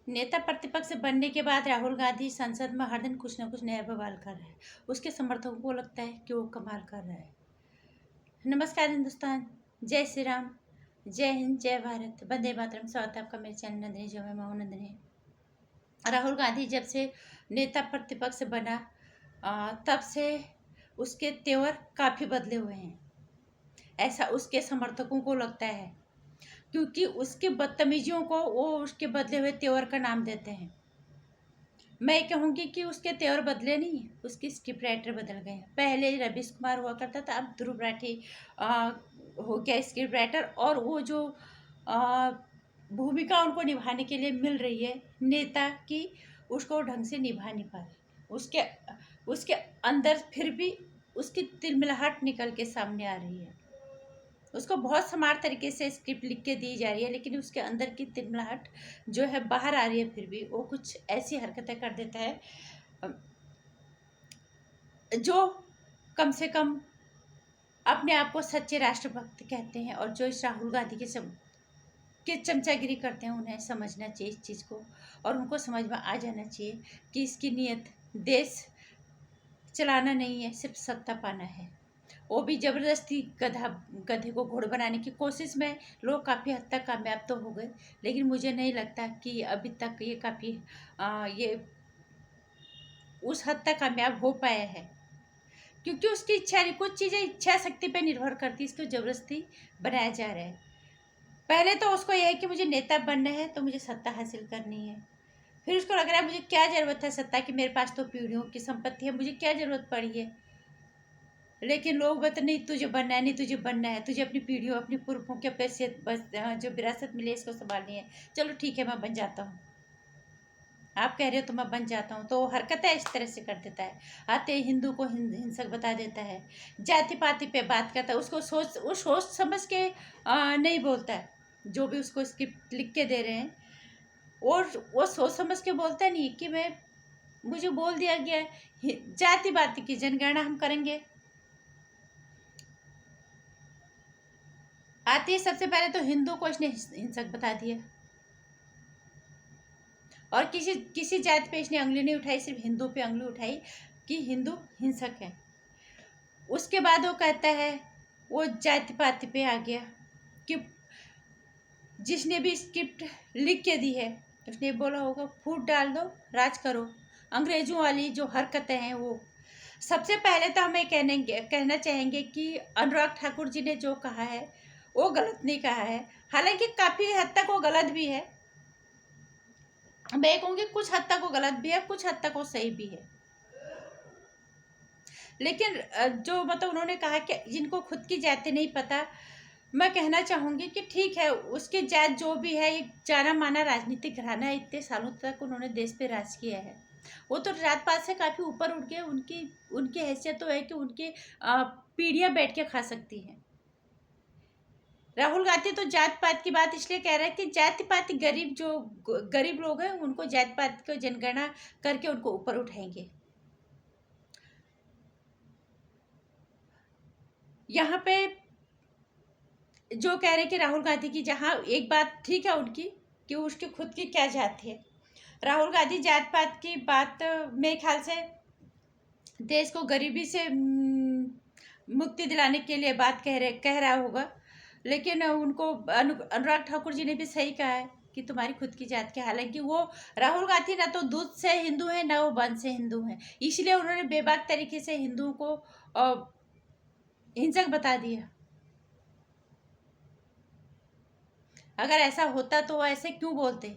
नेता प्रतिपक्ष बनने के बाद राहुल गांधी संसद में हर दिन कुछ न कुछ नया बवाल कर रहे हैं। उसके समर्थकों को लगता है कि वो कमाल कर रहा है। नमस्कार हिंदुस्तान, जय श्री राम, जय हिंद, जय भारत, वंदे मातरम। स्वागत है आपका मेरे चैनल नंदिनी जो मैं महू नंदिनी। राहुल गांधी जब से नेता प्रतिपक्ष बना तब से उसके तेवर काफ़ी बदले हुए हैं, ऐसा उसके समर्थकों को लगता है, क्योंकि उसकी बदतमीजियों को वो उसके बदले हुए तेवर का नाम देते हैं। मैं कहूँगी कि उसके तेवर बदले नहीं, उसकी स्क्रिप्ट राइटर बदल गए हैं। पहले रवीश कुमार हुआ करता था, अब ध्रुव राठी हो गया स्क्रिप्ट राइटर। और वो जो भूमिका उनको निभाने के लिए मिल रही है नेता की, उसको ढंग से निभा नहीं पा रहे। उसके अंदर फिर भी उसकी तिलमिलाहट निकल के सामने आ रही है। उसको बहुत स्मार्ट तरीके से स्क्रिप्ट लिख के दी जा रही है, लेकिन उसके अंदर की तिलमिलाहट जो है बाहर आ रही है। फिर भी वो कुछ ऐसी हरकतें कर देता है जो कम से कम अपने आप को सच्चे राष्ट्रभक्त कहते हैं, और जो इस राहुल गांधी के चमचागिरी करते हैं, उन्हें समझना चाहिए इस चीज़ को, और उनको समझ में आ जाना चाहिए कि इसकी नीयत देश चलाना नहीं है, सिर्फ सत्ता पाना है। वो भी ज़बरदस्ती गधे को घोड़ बनाने की कोशिश में लोग काफ़ी हद तक कामयाब तो हो गए, लेकिन मुझे नहीं लगता कि अभी तक ये काफ़ी ये उस हद तक कामयाब हो पाया है, क्योंकि उसकी इच्छा नहीं। कुछ चीज़ें इच्छा शक्ति पे निर्भर करती, इसको ज़बरदस्ती बनाया जा रहा है। पहले तो उसको यह है कि मुझे नेता बनना है तो मुझे सत्ता हासिल करनी है। फिर उसको लग रहा है मुझे क्या ज़रूरत है सत्ता की, मेरे पास तो पीढ़ियों की संपत्ति है, मुझे क्या ज़रूरत पड़ी है। लेकिन लोग बता नहीं तुझे बनना है, नहीं तुझे बनना है, तुझे अपनी पीढ़ियों अपनी पुरखों के पैसे बस जो विरासत मिले इसको संभालनी है। चलो ठीक है, मैं बन जाता हूँ, आप कह रहे हो तो मैं बन जाता हूँ। तो हरकतें इस तरह से कर देता है। आते ही हिंदू को हिंसक बता देता है, जाति पाति पे बात करता है। उसको वो सोच समझ के नहीं बोलता है। जो भी उसको स्क्रिप्ट लिख के दे रहे हैं, और वो सोच समझ के बोलता नहीं कि मुझे बोल दिया गया है जाति पाति की जनगणना हम करेंगे। आते ही सबसे पहले तो हिंदू को इसने हिंसक बता दिया, और किसी जाति पे इसने उंगली नहीं उठाई, सिर्फ हिंदू पे उंगली उठाई कि हिंदू हिंसक है। उसके बाद वो कहता है, वो जाति पाति पे आ गया कि जिसने भी स्क्रिप्ट लिख के दी है उसने बोला होगा फूट डाल दो, राज करो। अंग्रेजों वाली जो हरकतें हैं वो सबसे पहले तो हमें कहना चाहेंगे कि अनुराग ठाकुर जी ने जो कहा है वो गलत नहीं कहा है। हालांकि काफ़ी हद तक वो गलत भी है, मैं कहूँगी कुछ हद तक वो गलत भी है, कुछ हद तक वो सही भी है। लेकिन जो मतलब उन्होंने कहा कि जिनको खुद की जाति नहीं पता, मैं कहना चाहूँगी कि ठीक है, उसकी जात जो भी है, एक जाना माना राजनीतिक घराना है, इतने सालों तक उन्होंने देश पे राज किया है। वो तो जात पात से काफ़ी ऊपर उठ गए। उनकी हैसियत तो है कि उनकी पीढ़ियाँ बैठ के खा सकती हैं। राहुल गांधी तो जात पात की बात इसलिए कह रहा है कि जाति पाति गरीब लोग हैं, उनको जात पात को जनगणना करके उनको ऊपर उठाएंगे। यहाँ पे जो कह रहे हैं कि राहुल गांधी की, जहाँ एक बात ठीक है उनकी कि उसकी खुद की क्या जात है। राहुल गांधी जात पात की बात मेरे ख्याल से देश को गरीबी से मुक्ति दिलाने के लिए बात कह रहा होगा। लेकिन उनको अनुराग ठाकुर जी ने भी सही कहा है कि तुम्हारी खुद की जात के। हालांकि वो राहुल गांधी ना तो दूध से हिंदू है ना वो वंश से हिंदू है, इसलिए उन्होंने बेबाक तरीके से हिंदुओं को हिंसक बता दिया। अगर ऐसा होता तो वो ऐसे क्यों बोलते।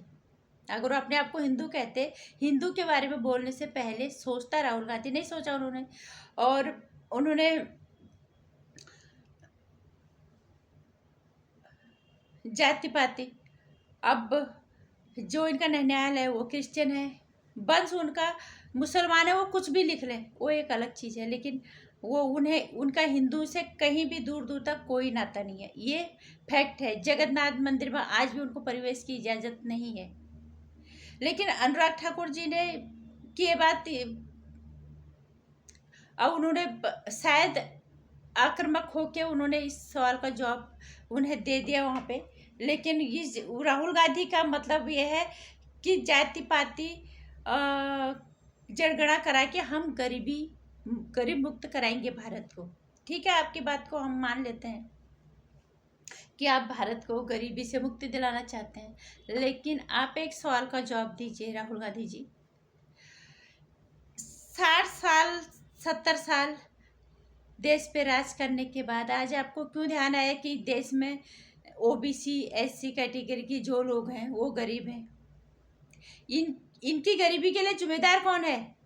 अगर वो अपने आप को हिंदू कहते, हिंदू के बारे में बोलने से पहले सोचता राहुल गांधी, नहीं सोचा उन्होंने। और उन्होंने जाति पाति, अब जो इनका ननिहाल है वो क्रिश्चियन है, वंश उनका मुसलमान है, वो कुछ भी लिख लें वो एक अलग चीज़ है, लेकिन वो उनका हिंदू से कहीं भी दूर दूर तक कोई नाता नहीं है। ये फैक्ट है। जगन्नाथ मंदिर में आज भी उनको प्रवेश की इजाज़त नहीं है। लेकिन अनुराग ठाकुर जी ने की ये बात, अब उन्होंने शायद आक्रामक होकर उन्होंने इस सवाल का जवाब उन्हें दे दिया वहाँ पे। लेकिन ये राहुल गांधी का मतलब ये है कि जाति पाति जनगणना करा के हम गरीब मुक्त कराएंगे भारत को। ठीक है, आपकी बात को हम मान लेते हैं कि आप भारत को गरीबी से मुक्ति दिलाना चाहते हैं, लेकिन आप एक सवाल का जवाब दीजिए राहुल गांधी जी। 60 साल 70 साल देश पे राज करने के बाद आज आपको क्यों ध्यान आया कि देश में ओबीसी एससी कैटेगरी की जो लोग हैं वो गरीब हैं? इनकी गरीबी के लिए जिम्मेदार कौन है?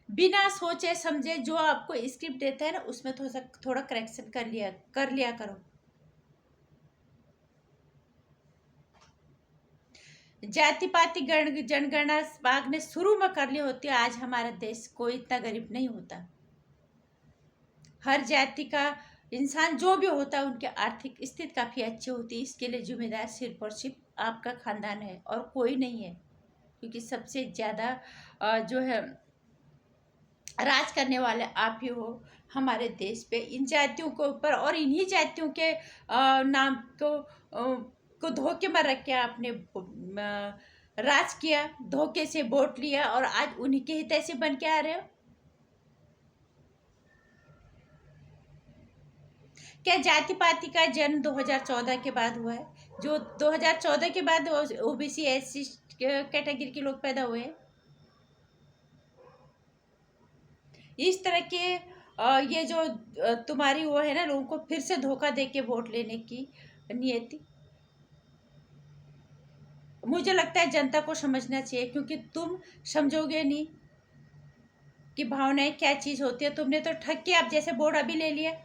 बिना सोचे समझे जो आपको स्क्रिप्ट देता है ना, उसमें थोड़ा करेक्शन कर लिया करो। जाति पाति जनगणना बाग ने शुरू में कर ली होती, आज हमारा देश कोई इतना गरीब नहीं होता। हर जाति का इंसान जो भी होता है उनकी आर्थिक स्थिति काफ़ी अच्छी होती है। इसके लिए जिम्मेदार सिर्फ और सिर्फ आपका खानदान है और कोई नहीं है, क्योंकि सबसे ज़्यादा जो है राज करने वाले आप ही हो हमारे देश पे, इन जातियों के ऊपर। और इन्हीं जातियों के नाम को धोखे में रख के आपने राज किया, धोखे से वोट लिया और आज उन्हीं के हितैषी बन के आ रहे हो। क्या जाति पाति का जन्म 2014 के बाद हुआ है? जो 2014 के बाद ओबीसी एससी कैटेगरी के लोग पैदा हुए हैं। इस तरह के ये जो तुम्हारी वो है ना, लोगों को फिर से धोखा दे के वोट लेने की नियति, मुझे लगता है जनता को समझना चाहिए, क्योंकि तुम समझोगे नहीं कि भावनाएं क्या चीज़ होती है। तुमने तो ठग के आप जैसे वोट अभी ले लिया,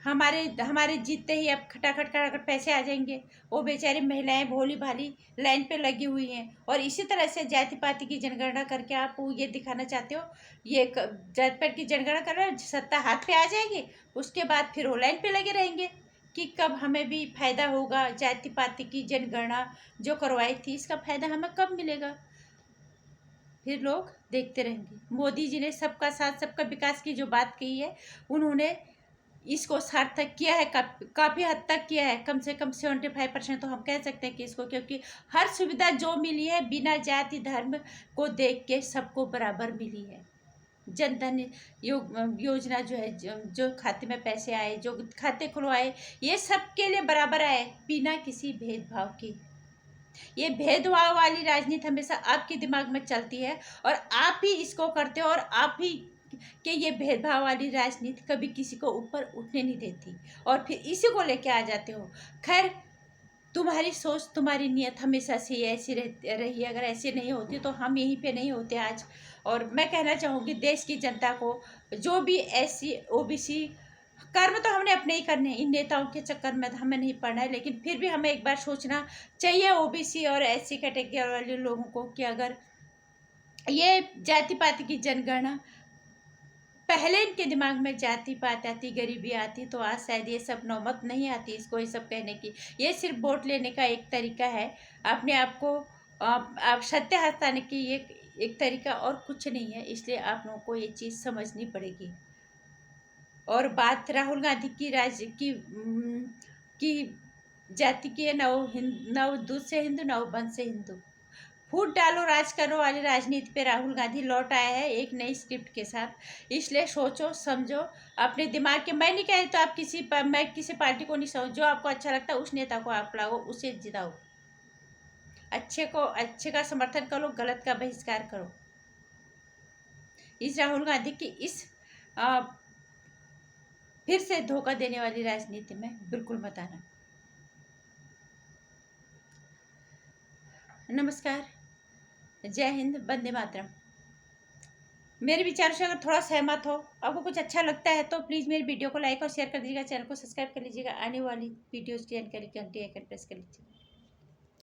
हमारे जीतते ही अब खटाखट पैसे आ जाएंगे। वो बेचारी महिलाएं भोली भाली लाइन पे लगी हुई हैं, और इसी तरह से जाति पाति की जनगणना करके आप ये दिखाना चाहते हो, ये जाति पाति की जनगणना कर रहे हो, सत्ता हाथ पे आ जाएगी, उसके बाद फिर वो लाइन पे लगे रहेंगे कि कब हमें भी फायदा होगा। जाति पाति की जनगणना जो करवाई थी, इसका फायदा हमें कब मिलेगा? फिर लोग देखते रहेंगे। मोदी जी ने सबका साथ सबका विकास की जो बात कही है, उन्होंने इसको सार्थक किया है, काफ़ी हद तक किया है। कम से कम 75% तो हम कह सकते हैं कि इसको, क्योंकि हर सुविधा जो मिली है बिना जाति धर्म को देख के सबको बराबर मिली है। जनधन योजना जो है, जो खाते में पैसे आए, जो खाते खुलवाए, ये सबके लिए बराबर आए बिना किसी भेदभाव के। ये भेदभाव वाली राजनीति हमेशा आपके दिमाग में चलती है और आप ही इसको करते हो, और आप ही कि ये भेदभाव वाली राजनीति कभी किसी को ऊपर उठने नहीं देती, और फिर इसी को लेके आ जाते हो। खैर, तुम्हारी सोच तुम्हारी नीयत हमेशा से ऐसी रही। अगर ऐसी नहीं होती तो हम यहीं पे नहीं होते आज। और मैं कहना चाहूँगी देश की जनता को, जो भी एससी ओबीसी कर्म तो हमने अपने ही करने हैं, इन नेताओं के चक्कर में हमें नहीं पड़ना है। लेकिन फिर भी हमें एक बार सोचना चाहिए ओबीसी और एससी कैटेगरी वाले लोगों को, कि अगर ये जाति पाति की जनगणना पहले इनके दिमाग में जाति पात आती, गरीबी आती, तो आज शायद ये सब नौबत नहीं आती इसको ये सब कहने की। ये सिर्फ वोट लेने का एक तरीका है, अपने आप को आप सत्य हटाने की एक तरीका, और कुछ नहीं है। इसलिए आप लोगों को ये चीज़ समझनी पड़ेगी। और बात राहुल गांधी की जाति की है, न वो दूध से हिंदू, न वो वंश से हिंदू। फूट डालो राज करो वाली राजनीति पे राहुल गांधी लौट आया है एक नई स्क्रिप्ट के साथ। इसलिए सोचो समझो अपने दिमाग के। मैं नहीं कह रही तो आप मैं किसी पार्टी को नहीं समझ, जो आपको अच्छा लगता है उस नेता को आप लाओ, उसे जिताओ। अच्छे का समर्थन करो, गलत का बहिष्कार करो। इस राहुल गांधी की इस फिर से धोखा देने वाली राजनीति में बिल्कुल मत आना। नमस्कार, जय हिंद, वंदे मातरम। मेरे विचारों से अगर थोड़ा सहमत हो, आपको कुछ अच्छा लगता है, तो प्लीज़ मेरी वीडियो को लाइक और शेयर कर दीजिएगा, चैनल को सब्सक्राइब कर लीजिएगा, आने वाली वीडियोज़ की जानकारी घंटी आइकन प्रेस कर लीजिएगा।